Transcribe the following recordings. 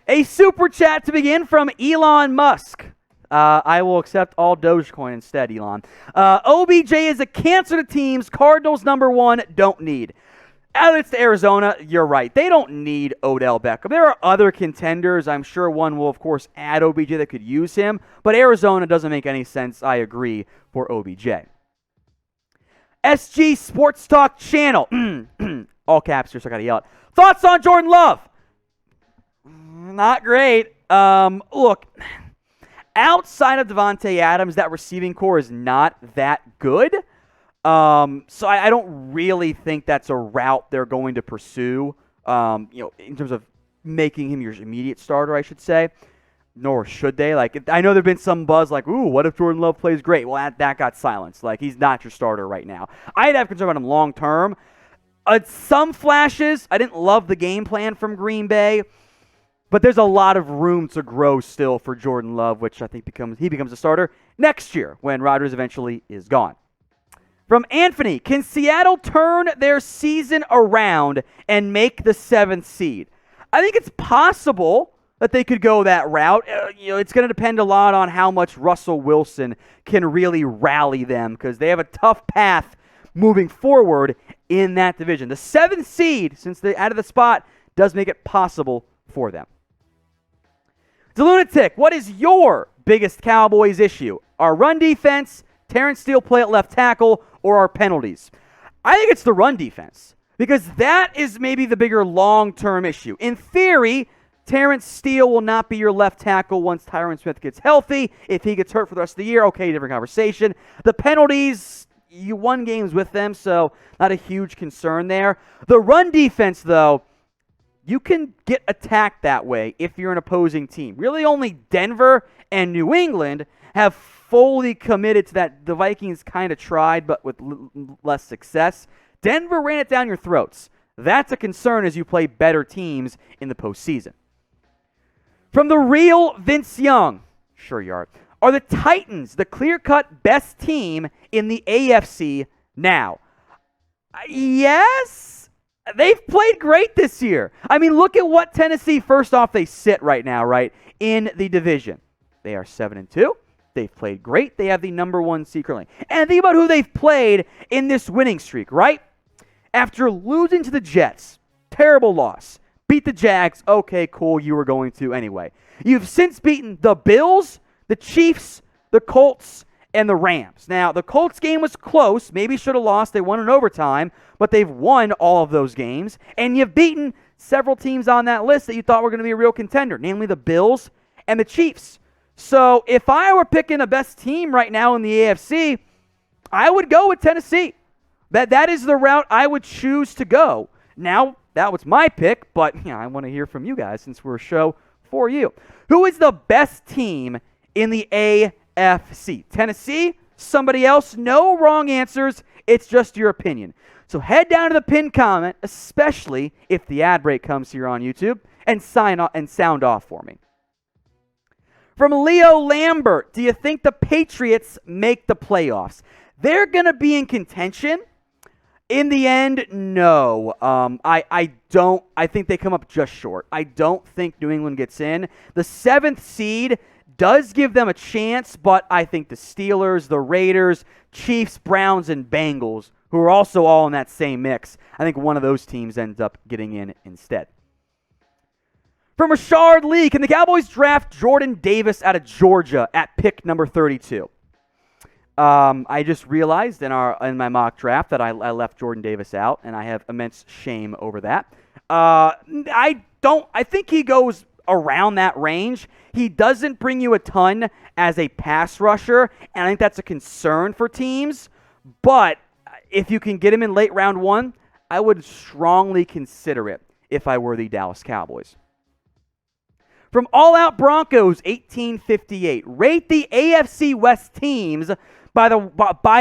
A super chat to begin from Elon Musk. I will accept all Dogecoin instead, Elon. OBJ is a cancer to teams. Cardinals #1 don't need. It's to Arizona, you're right. They don't need Odell Beckham. There are other contenders. I'm sure one will, of course, add OBJ that could use him. But Arizona doesn't make any sense, I agree, for OBJ. SG Sports Talk Channel. All caps here, so I got to yell it. Thoughts on Jordan Love? Not great. Look, outside of Devontae Adams, that receiving core is not that good. So I don't really think that's a route they're going to pursue, in terms of making him your immediate starter, I should say. Nor should they. I know there's been some buzz ooh, what if Jordan Love plays great? Well, that got silenced. He's not your starter right now. I'd have concern about him long term. Some flashes. I didn't love the game plan from Green Bay. But there's a lot of room to grow still for Jordan Love, which I think he becomes a starter next year when Rodgers eventually is gone. From Anthony, can Seattle turn their season around and make the 7th seed? I think it's possible that they could go that route. It's going to depend a lot on how much Russell Wilson can really rally them because they have a tough path moving forward in that division. The 7th seed, since they're out of the spot, does make it possible for them. The Lunatic, what is your biggest Cowboys issue? Our run defense, Terrence Steele play at left tackle, or our penalties? I think it's the run defense because that is maybe the bigger long-term issue. In theory, Terrence Steele will not be your left tackle once Tyron Smith gets healthy. If he gets hurt for the rest of the year, okay, different conversation. The penalties, you won games with them, so not a huge concern there. The run defense, though, you can get attacked that way if you're an opposing team. Really only Denver and New England have fully committed to that. The Vikings kind of tried, but with less success. Denver ran it down your throats. That's a concern as you play better teams in the postseason. From the real Vince Young, sure you are the Titans the clear-cut best team in the AFC now? Yes. They've played great this year. I mean, look at what Tennessee, first off, they sit right now, right, in the division. They are 7-2. They've played great. They have the #1 seed currently. And think about who they've played in this winning streak, right? After losing to the Jets, terrible loss. Beat the Jags, okay, cool, you were going to anyway. You've since beaten the Bills, the Chiefs, the Colts, and the Rams. Now, the Colts game was close. Maybe should have lost. They won in overtime, but they've won all of those games. And you've beaten several teams on that list that you thought were going to be a real contender, namely the Bills and the Chiefs. So if I were picking the best team right now in the AFC, I would go with Tennessee. That is the route I would choose to go. Now, that was my pick, but I want to hear from you guys since we're a show for you. Who is the best team in the AFC? Tennessee? Somebody else? No wrong answers. It's just your opinion. So head down to the pinned comment, especially if the ad break comes here on YouTube, and sound off for me. From Leo Lambert, do you think the Patriots make the playoffs? They're going to be in contention. In the end, no. I don't. I think they come up just short. I don't think New England gets in. The 7th seed does give them a chance, but I think the Steelers, the Raiders, Chiefs, Browns, and Bengals, who are also all in that same mix, I think one of those teams ends up getting in instead. From Rashard Lee, can the Cowboys draft Jordan Davis out of Georgia at pick number 32? I just realized in my mock draft that I left Jordan Davis out, and I have immense shame over that. I think he goes around that range. He doesn't bring you a ton as a pass rusher, and I think that's a concern for teams. But if you can get him in late round 1, I would strongly consider it if I were the Dallas Cowboys. From All Out Broncos, 1858. Rate the AFC West teams by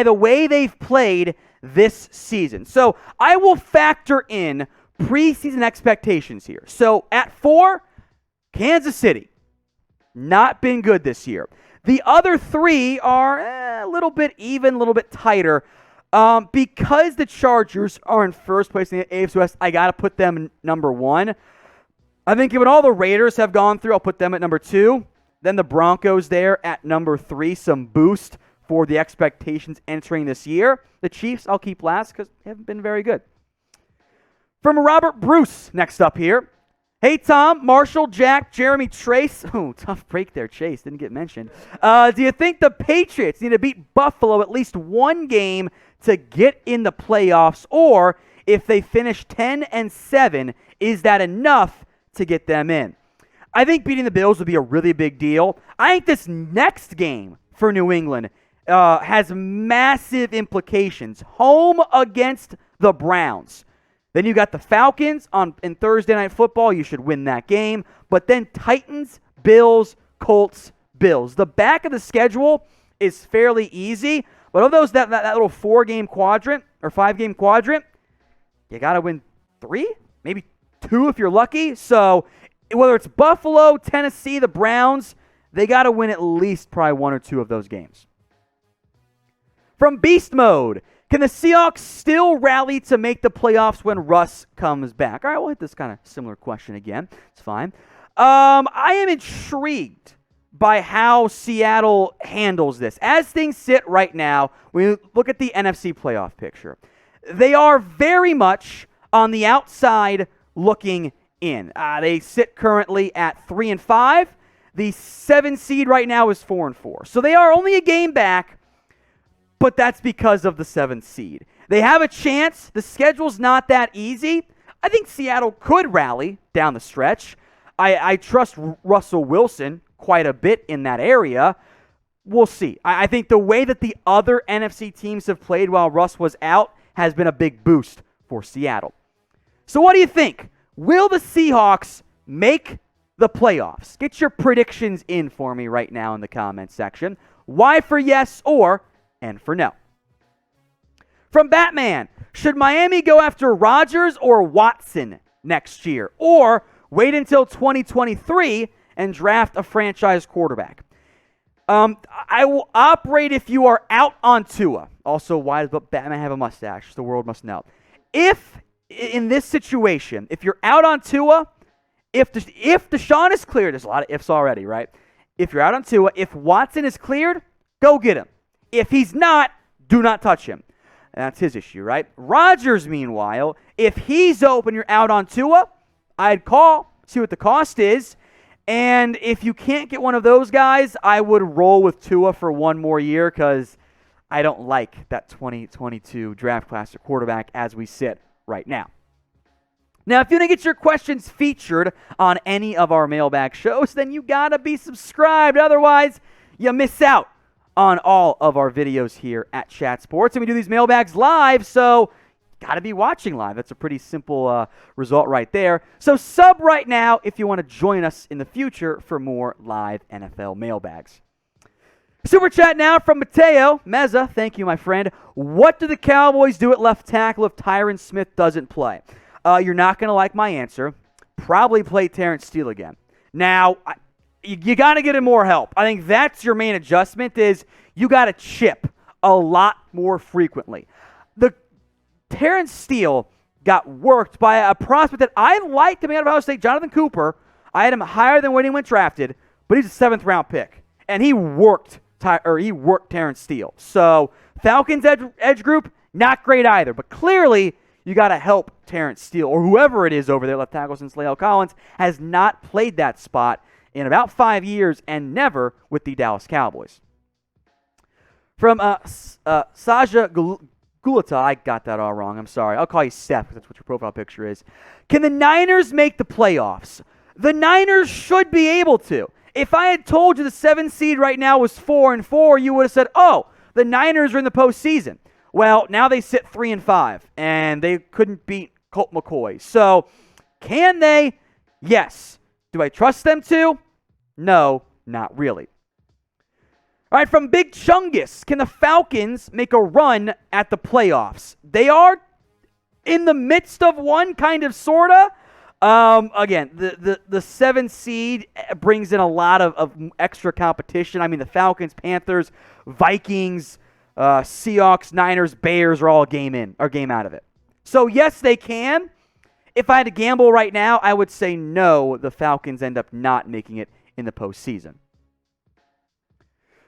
the way they've played this season. So I will factor in preseason expectations here. So at 4, Kansas City. Not been good this year. The other 3 are a little bit even, a little bit tighter. Because the Chargers are in first place in the AFC West, I got to put them number 1. I think given all the Raiders have gone through, I'll put them at number 2. Then the Broncos there at number 3, some boost for the expectations entering this year. The Chiefs I'll keep last because they haven't been very good. From Robert Bruce, next up here. Hey, Tom, Marshall, Jack, Jeremy, Trace. Oh, tough break there, Chase. Didn't get mentioned. Do you think the Patriots need to beat Buffalo at least one game to get in the playoffs? Or if they finish 10-7, is that enough to get them in? I think beating the Bills would be a really big deal. I think this next game for New England has massive implications. Home against the Browns. Then you got the Falcons in Thursday Night Football. You should win that game. But then Titans, Bills, Colts, Bills. The back of the schedule is fairly easy. But of those, that little 4-game quadrant or 5-game quadrant, you got to win 3, maybe 2 if you're lucky. So whether it's Buffalo, Tennessee, the Browns, they got to win at least probably 1 or 2 of those games. From Beast Mode, can the Seahawks still rally to make the playoffs when Russ comes back? All right, we'll hit this kind of similar question again. It's fine. I am intrigued by how Seattle handles this. As things sit right now, when you look at the NFC playoff picture, they are very much on the outside looking in. They sit currently at 3-5. The 7 seed right now is 4-4. So they are only a game back, but that's because of the 7th seed. They have a chance. The schedule's not that easy. I think Seattle could rally down the stretch. I trust Russell Wilson quite a bit in that area. We'll see. I think the way that the other NFC teams have played while Russ was out has been a big boost for Seattle. So what do you think? Will the Seahawks make the playoffs? Get your predictions in for me right now in the comments section. Why for yes or and for no. From Batman, should Miami go after Rodgers or Watson next year? Or wait until 2023 and draft a franchise quarterback? I will operate if you are out on Tua. Also, why does Batman have a mustache? The world must know. If, in this situation, if you're out on Tua, if Deshaun is cleared, there's a lot of ifs already, right? If you're out on Tua, if Watson is cleared, go get him. If he's not, do not touch him. That's his issue, right? Rodgers, meanwhile, if he's open, you're out on Tua, I'd call, see what the cost is. And if you can't get one of those guys, I would roll with Tua for one more year because I don't like that 2022 draft class at quarterback as we sit right now. Now, if you want to get your questions featured on any of our mailbag shows, then you got to be subscribed. Otherwise, you miss out on all of our videos here at Chat Sports. And we do these mailbags live, so got to be watching live. That's a pretty simple result right there. So sub right now if you want to join us in the future for more live NFL mailbags. Super chat now from Mateo Meza. Thank you, my friend. What do the Cowboys do at left tackle if Tyron Smith doesn't play? You're not going to like my answer. Probably play Terrence Steele again. Now, you got to get him more help. I think that's your main adjustment is you got to chip a lot more frequently. The Terrence Steele got worked by a prospect that I liked coming out of Ohio State, Jonathan Cooper. I had him higher than when he went drafted, but he's a 7th-round pick. And he worked Terrence Steele. So Falcons edge group, not great either. But clearly, you got to help Terrence Steele, or whoever it is over there, left tackle since La'el Collins, has not played that spot in about 5 years and never with the Dallas Cowboys. From Sahaj Gulati, I got that all wrong. I'm sorry. I'll call you Steph because that's what your profile picture is. Can the Niners make the playoffs? The Niners should be able to. If I had told you the 7th seed right now was 4-4, you would have said, oh, the Niners are in the postseason. Well, now they sit 3-5, and they couldn't beat Colt McCoy. So, can they? Yes. Do I trust them to? No, not really. All right, from Big Chungus, can the Falcons make a run at the playoffs? They are in the midst of one, kind of, sort of. Again, the 7th seed brings in a lot of extra competition. I mean, the Falcons, Panthers, Vikings, Seahawks, Niners, Bears are all game out of it. So, yes, they can. if I had to gamble right now, I would say no, the Falcons end up not making it in the postseason.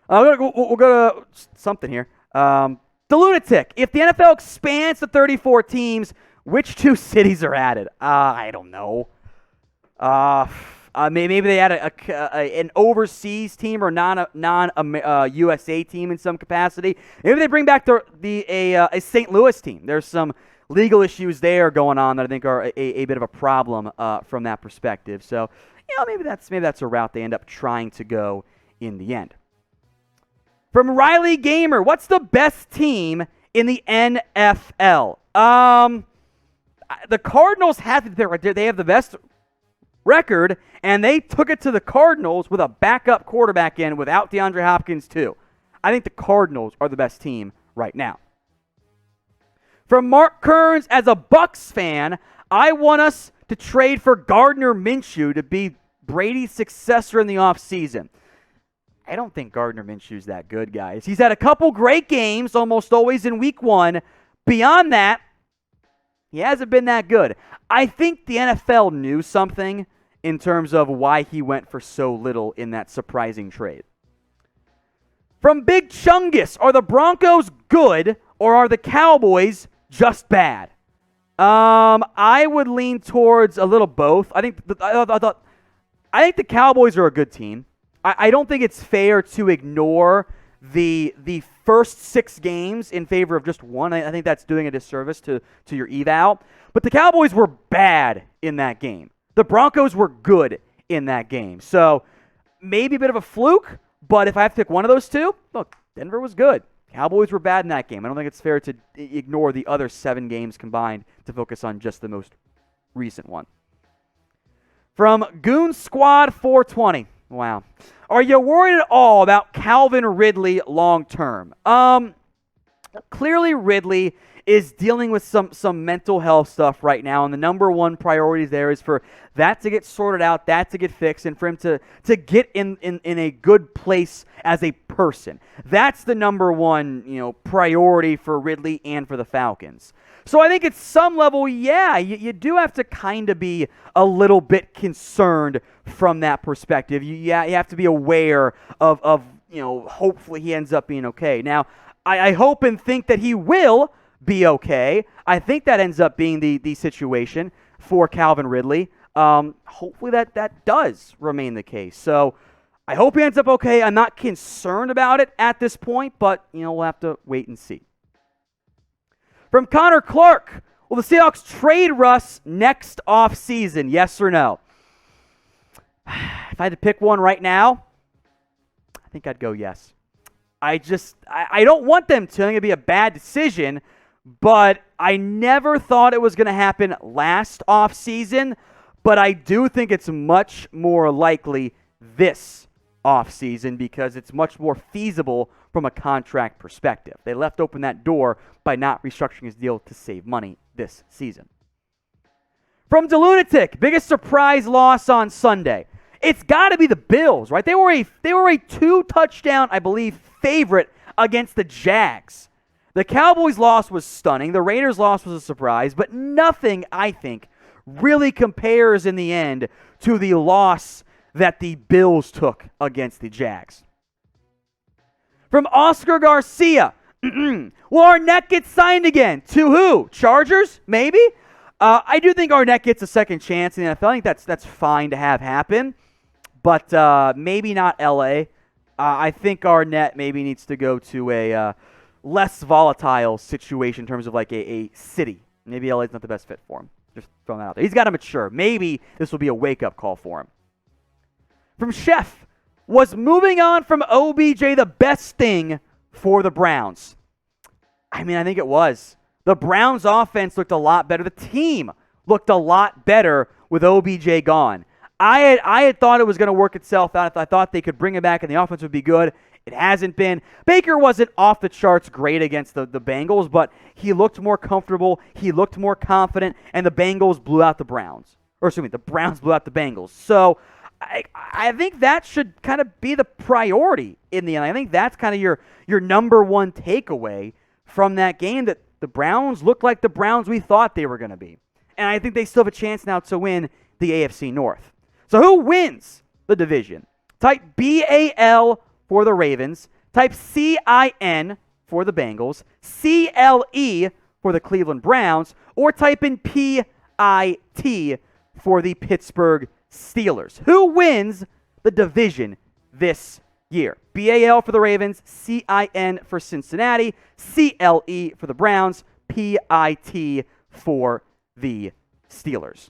We'll go to something here. The Lunatic. If the NFL expands to 34 teams, which 2 cities are added? I don't know. Maybe they add an overseas team or non-USA team in some capacity. Maybe they bring back a St. Louis team. There's some legal issues there going on that I think are a bit of a problem from that perspective. So, maybe that's a route they end up trying to go in the end. From Riley Gamer, what's the best team in the NFL? The Cardinals they have the best record, and they took it to the Cardinals with a backup quarterback in without DeAndre Hopkins too. I think the Cardinals are the best team right now. From Mark Kearns, as a Bucs fan, I want us to trade for Gardner Minshew to be Brady's successor in the offseason. I don't think Gardner Minshew's that good, guys. He's had a couple great games, almost always in week 1. Beyond that, he hasn't been that good. I think the NFL knew something in terms of why he went for so little in that surprising trade. From Big Chungus, are the Broncos good or are the Cowboys just bad? I would lean towards a little both. I think the Cowboys are a good team. I don't think it's fair to ignore the first 6 games in favor of just one. I think that's doing a disservice to your eval. But the Cowboys were bad in that game. The Broncos were good in that game. So maybe a bit of a fluke, but if I have to pick one of those 2, look, Denver was good. Cowboys were bad in that game. I don't think it's fair to ignore the other 7 games combined to focus on just the most recent one. From Goon Squad 420. Wow. Are you worried at all about Calvin Ridley long term? Clearly Ridley is dealing with some mental health stuff right now, and the number one priority there is for that to get sorted out, that to get fixed, and for him to get in a good place as a person. That's the number one priority for Ridley and for the Falcons. So I think at some level, yeah, you do have to kind of be a little bit concerned from that perspective. You have to be aware of hopefully he ends up being okay. Now, I hope and think that he will be okay. I think that ends up being the situation for Calvin Ridley. Hopefully that does remain the case. So I hope he ends up okay. I'm not concerned about it at this point, but we'll have to wait and see. From Connor Clark, will the Seahawks trade Russ next offseason? Yes or no? If I had to pick one right now, I think I'd go yes. I don't want them to. I think it'd be a bad decision, but I never thought it was going to happen last offseason, but I do think it's much more likely this offseason because it's much more feasible from a contract perspective. They left open that door by not restructuring his deal to save money this season. From Lunatic, biggest surprise loss on Sunday. It's got to be the Bills, right? They were a 2-touchdown, I believe, favorite against the Jags. The Cowboys' loss was stunning. The Raiders' loss was a surprise, but nothing, I think, really compares in the end to the loss that the Bills took against the Jags. From Oscar Garcia, will Arnette get signed again? To who? Chargers? Maybe? I do think Arnette gets a second chance in the NFL. I think that's fine to have happen, but maybe not L.A. I think Arnette maybe needs to go to a less volatile situation in terms of like a city. Maybe L.A. is not the best fit for him. Just throwing that out there. He's got to mature. Maybe this will be a wake-up call for him. From Chef, was moving on from OBJ the best thing for the Browns? I mean, I think it was. The Browns offense looked a lot better. The team looked a lot better with OBJ gone. I had thought it was going to work itself out. I thought they could bring him back and the offense would be good. It hasn't been. Baker wasn't off the charts great against the Bengals, but he looked more comfortable. He looked more confident, and the Bengals blew out the Browns. The Browns blew out the Bengals. So I think that should kind of be the priority in the end. I think that's kind of your number one takeaway from that game, that the Browns looked like the Browns we thought they were going to be. And I think they still have a chance now to win the AFC North. So who wins the division? Type BAL for the Ravens. Type CIN for the Bengals. CLE for the Cleveland Browns. Or type in PIT for the Pittsburgh Steelers. Who wins the division this year? BAL for the Ravens, CIN for Cincinnati, CLE for the Browns, PIT for the Steelers.